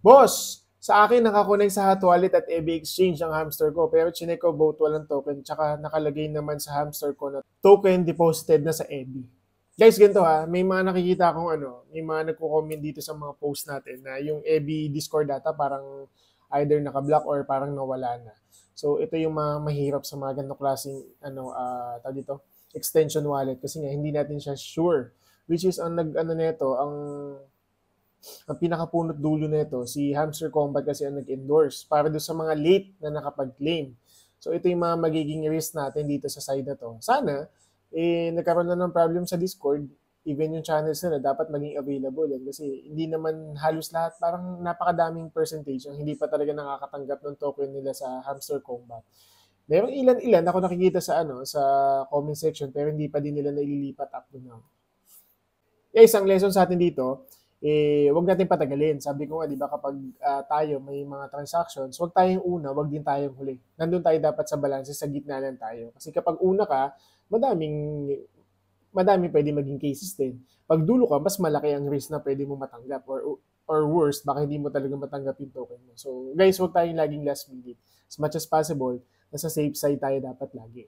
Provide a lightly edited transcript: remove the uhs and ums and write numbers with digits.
Boss, sa akin nakakonect sa Hot Wallet at EB Exchange ang hamster ko pero chinek ko both walang token tsaka nakalagay naman sa hamster ko na token deposited na sa EB. Guys, ganito ha, may mga nakikita akong may mga nagko-comment dito sa mga post natin na yung EB Discord data parang either naka-block or parang nawala na. So ito yung mga mahirap sa mga ganitong klaseng tawag dito, extension wallet kasi nga hindi natin siya sure, which is ang nito, ang pinakapunot dulo nito, si Hamster Combat kasi ang nag-endorse para doon sa mga late na nakapag-claim. So ito yung mga magiging risk natin dito sa side na to. Sana, nagkaroon na ng problem sa Discord, even yung channels nila, dapat maging available yan kasi hindi naman halos lahat, parang napakadaming percentage ang hindi pa talaga nakakatanggap ng token nila sa Hamster Combat. Merong ilan-ilan ako nakikita sa sa comment section pero hindi pa din nila naililipat up to now. Isang lesson sa atin dito, wag natin patagalin. Sabi ko nga, di ba, kapag tayo may mga transactions, wag tayong una, wag din tayong huli. Nandun tayo dapat sa balance, sa gitna lang tayo. Kasi kapag una ka, madaming pwede maging cases din. Pag dulo ka, mas malaki ang risk na pwede mo matanggap or worse, baka hindi mo talaga matanggap yung token mo. So, guys, wag tayong laging last minute. As much as possible, nasa safe side tayo dapat lagi.